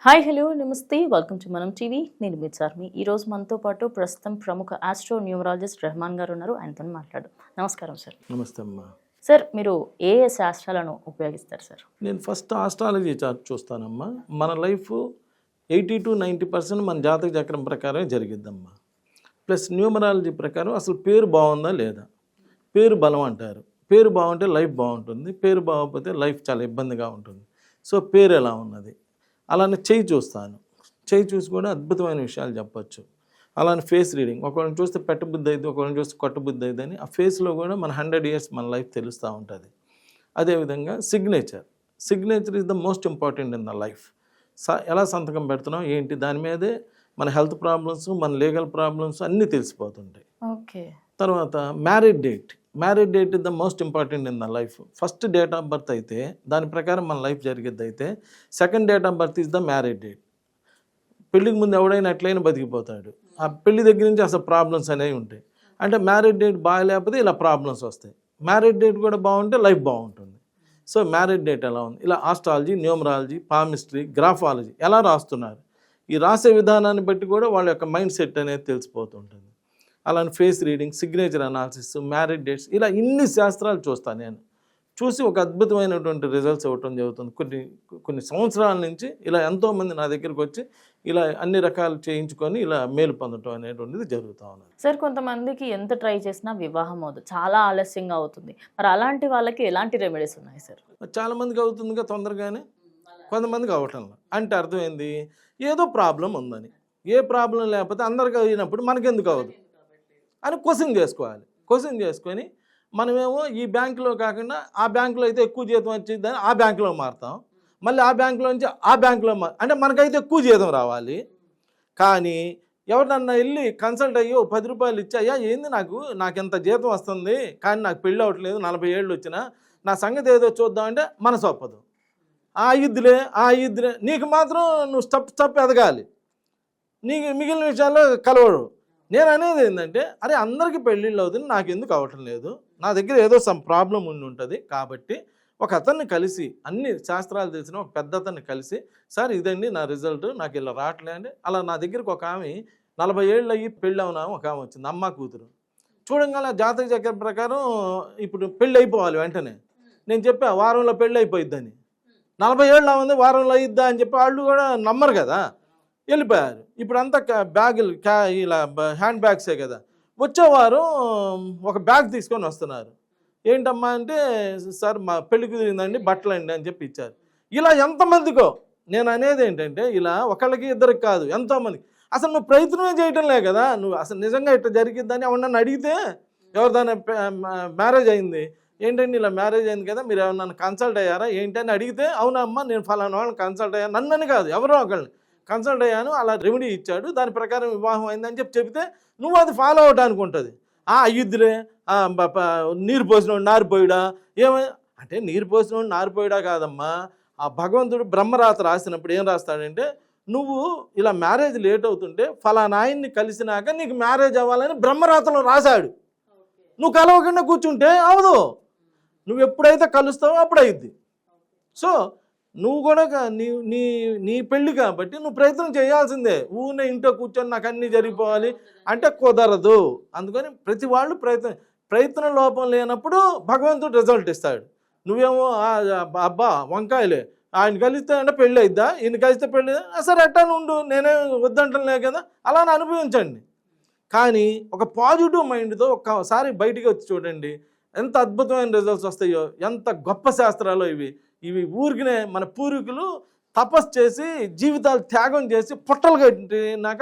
Hi hello నమస్తే welcome to మనం TV. నేను మీ చార్మి. ఈరోజు మనతో పాటు ప్రస్తుతం ప్రముఖ ఆస్ట్రో న్యూమరాలజిస్ట్ రెహమాన్ గారు ఉన్నారు. ఆయనతో మాట్లాడు. నమస్కారం సార్. నమస్తే అమ్మా. సార్, మీరు ఏ ఏ శాస్త్రాలను ఉపయోగిస్తారు సార్? నేను ఫస్ట్ ఆస్ట్రాలజీ చార్ట్ చూస్తానమ్మా. మన లైఫ్ 80 to 90% మన జాతక చక్రం ప్రకారమే జరిగిద్దమ్మా. ప్లస్ న్యూమరాలజీ ప్రకారం అసలు పేరు బాగుందా లేదా, పేరు బలం అంటారు. పేరు బాగుంటే లైఫ్ బాగుంటుంది, పేరు బాగోకపోతే లైఫ్ చాలా ఇబ్బందిగా ఉంటుంది. సో పేరు ఎలా ఉన్నది, అలానే చెయ్యి చూస్తాను. చెయ్యి చూసి కూడా అద్భుతమైన విషయాలు చెప్పచ్చు. అలానే ఫేస్ రీడింగ్, ఒకళ్ళని చూస్తే పెట్టబుద్ధి అయింది, ఒకళ్ళని చూస్తే కొట్టబుద్ధి అయింది అని ఆ ఫేస్లో కూడా మన 100 years మన లైఫ్ తెలుస్తూ ఉంటుంది. అదేవిధంగా signature is the most important in the life. ఎలా సంతకం పెడుతున్నాం ఏంటి, దాని మీదే మన హెల్త్ ప్రాబ్లమ్స్, మన లీగల్ ప్రాబ్లమ్స్ అన్నీ తెలిసిపోతుంటాయి. ఓకే. తర్వాత marriage date is the most important in the life. First date of birth అయితే దాని ప్రకారం మన లైఫ్ జరిగేది అయితే, second date of birth is the marriage date. పెళ్ళికి ముందు ఎవడైనా ఎట్లయినా బతికిపోతాడు. ఆ పెళ్లి దగ్గర నుంచి అసలు ప్రాబ్లమ్స్ అనేవి ఉంటాయి. అంటే మ్యారేజ్ డేట్ బాగాలేకపోతే ఇలా ప్రాబ్లమ్స్ వస్తాయి. మ్యారేజ్ డేట్ కూడా బాగుంటే లైఫ్ బాగుంటుంది. సో మ్యారేజ్ డేట్ ఎలా ఉంది, ఇలా ఆస్ట్రాలజీ, న్యూమరాలజీ, పామిస్ట్రీ, గ్రాఫాలజీ ఎలా రాస్తున్నారు, ఈ రాసే విధానాన్ని బట్టి కూడా వాళ్ళ యొక్క మైండ్ సెట్ అనేది తెలిసిపోతుంటుంది. అలానే face reading, signature analysis, marriage dates, ఇలా ఇన్ని శాస్త్రాలు చూస్తాను. నేను చూసి ఒక అద్భుతమైనటువంటి రిజల్ట్స్ ఇవ్వటం జరుగుతుంది. కొన్ని సంవత్సరాల నుంచి ఇలా ఎంతోమంది నా దగ్గరికి వచ్చి ఇలా అన్ని రకాలు చేయించుకొని ఇలా మేలు పొందటం అనేటువంటిది జరుగుతూ ఉన్నది. సార్, కొంతమందికి ఎంత ట్రై చేసినా వివాహం అవుతుంది, చాలా ఆలస్యంగా అవుతుంది. మరి అలాంటి వాళ్ళకి ఎలాంటి రెమెడీస్ ఉన్నాయి సార్? చాలామందికి అవుతుందిగా తొందరగానే, కొంతమందికి అవ్వటంలో. అంటే అర్థమైంది ఏదో ప్రాబ్లం ఉందని. ఏ ప్రాబ్లం లేకపోతే అందరికీ అయినప్పుడు మనకెందుకు అవ్వదు అని క్వశ్చన్ చేసుకోవాలి. క్వశ్చన్ చేసుకొని మనమేమో ఈ బ్యాంకులో కాకుండా ఆ బ్యాంకులో అయితే ఎక్కువ జీతం వచ్చిందని ఆ బ్యాంకులో మారుతాం. మళ్ళీ ఆ బ్యాంకులో నుంచి ఆ బ్యాంకులో అంటే మనకైతే ఎక్కువ జీతం రావాలి. కానీ ఎవరినన్నా వెళ్ళి కన్సల్ట్ అయ్యి 10 రూపాయలు ఇచ్చాయా, ఏంది నాకు ఇంత జీతం వస్తుంది కానీ నాకు పెళ్ళి అవ్వట్లేదు, 40 ఏళ్ళు వచ్చినా నా సంగతి ఏదో చూద్దామంటే మనసు ఒప్పదు. ఆ ఇద్దులే నీకు మాత్రం నువ్వు స్టెప్ ఎదగాలి, నీకు మిగిలిన విషయాల్లో కలవడు. నేను అనేది ఏంటంటే, అరే అందరికీ పెళ్ళిళ్ళు అవుతుంది, నాకు ఎందుకు అవ్వటం లేదు, నా దగ్గర ఏదో సమ్ ప్రాబ్లం ఉండి ఉంటుంది. కాబట్టి ఒక అతన్ని కలిసి, అన్ని శాస్త్రాలు తెలిసిన ఒక పెద్ద అతన్ని కలిసి, సార్ ఇదండి నా రిజల్ట్, నాకు ఇలా రావట్లే అంటే, అలా నా దగ్గరికి ఒక ఆమె 40 ఏళ్ళు అయ్యి పెళ్ళి అవునాము ఒక ఆమె వచ్చింది, అమ్మ కూతురు. చూడంగానే జాతక చక్రం ప్రకారం ఇప్పుడు పెళ్ళి అయిపోవాలి వెంటనే. నేను చెప్పా వారంలో పెళ్ళి అయిపోయిద్దని. 40 ఏళ్ళు ఉంది, వారంలో అయిద్దా అని చెప్పి వాళ్ళు కూడా నమ్మరు కదా, వెళ్ళిపోయారు. ఇప్పుడంతా బ్యాగులు ఇలా హ్యాండ్ బ్యాగ్సే కదా. వచ్చేవారు ఒక బ్యాగ్ తీసుకొని వస్తున్నారు. ఏంటమ్మా అంటే, సార్ మా పెళ్లి కుదిరిందండి, బట్టలు అండి అని చెప్పి ఇచ్చారు. ఇలా ఎంతమందికో నేను అనేది ఏంటంటే, ఇలా ఒకళ్ళకి ఇద్దరికి కాదు, ఎంతోమందికి. అసలు నువ్వు ప్రయత్నమే చేయటంలే కదా, నువ్వు అసలు నిజంగా ఇట్లా జరిగిద్దని ఎవరన్నా అడిగితే, ఎవరిదాన్ని మ్యారేజ్ అయింది ఏంటండి, ఇలా మ్యారేజ్ అయింది కదా, మీరు ఎవరన్నా కన్సల్ట్ అయ్యారా ఏంటి అని అడిగితే, అవునమ్మా నేను ఫలానా వాళ్ళని కన్సల్ట్ అయ్యాను, నన్నని కాదు ఎవరో ఒకళ్ళని కన్సల్ట్ అయ్యాను, అలా రెమెడీ ఇచ్చాడు, దాని ప్రకారం వివాహం అయిందని చెప్తే నువ్వు అది ఫాలో అవడానికి ఉంటుంది. అయ్యుద్దులే, నీరు పోసినోడు నారిపోయాడా, అంటే నీరు పోసినోడు నారిపోయాడా కాదమ్మా. ఆ భగవంతుడు బ్రహ్మరాత రాసినప్పుడు ఏం రాస్తాడంటే, నువ్వు ఇలా మ్యారేజ్ లేట్ అవుతుంటే ఫలానా ఆయన్ని కలిసినాక నీకు మ్యారేజ్ అవ్వాలని బ్రహ్మరాతలో రాశాడు. నువ్వు కలవకుండా కూర్చుంటే అవదు, నువ్వు ఎప్పుడైతే కలుస్తావో అప్పుడు అయ్యిద్ది. సో నువ్వు కూడా నీ పెళ్ళి కాబట్టి నువ్వు ప్రయత్నం చేయాల్సిందే. ఊనే ఇంట్లో కూర్చొని నాకు అన్నీ జరిగిపోవాలి అంటే కుదరదు. అందుకని ప్రతి వాళ్ళు ప్రయత్న లోపం లేనప్పుడు భగవంతుడు రిజల్ట్ ఇస్తాడు. నువ్వేమో అబ్బా వంకాయలే, ఆయన కలిస్తే అంటే పెళ్ళి అయిద్దా, ఈయన కలిస్తే పెళ్ళి, సరే అట్టాను ఉండు, నేనే వద్దంటలే కదా, అలానే అనుభవించండి. కానీ ఒక పాజిటివ్ మైండ్తో ఒక్కసారి బయటికి వచ్చి చూడండి, ఎంత అద్భుతమైన రిజల్ట్స్ వస్తాయో. ఎంత గొప్ప శాస్త్రాలు ఇవి ఊరికినే మన పూర్వీకులు తపస్సు చేసి జీవితాలు త్యాగం చేసి పుట్టలు కట్టినాక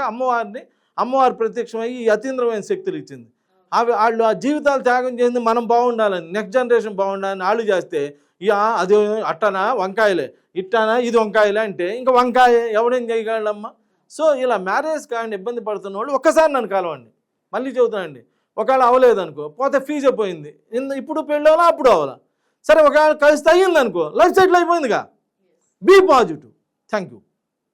అమ్మవారి ప్రత్యక్షమయ్యి ఈ అతీంద్రమైన శక్తులు ఇచ్చింది. వాళ్ళు ఆ జీవితాలు త్యాగం చేసింది మనం బాగుండాలని, నెక్స్ట్ జనరేషన్ బాగుండాలని వాళ్ళు చేస్తే, అది అట్టనా వంకాయలే, ఇట్టానా ఇది వంకాయలే అంటే ఇంకా వంకాయ ఎవడేం చేయగలమ్మా. సో ఇలా మ్యారేజ్ కానీ ఇబ్బంది పడుతున్న వాళ్ళు ఒక్కసారి నన్ను కలవండి. మళ్ళీ చెబుతానండి, ఒకవేళ అవ్వలేదనుకో పోతే ఫీజు పోయింది, ఇప్పుడు పెళ్ళి అవ్వాలా అప్పుడు అవ్వాలా, సరే ఒకవేళ కలిసి అయ్యింది అనుకో, లైఫ్ సెటిల్ అయిపోయిందిగా. Be positive. Thank you.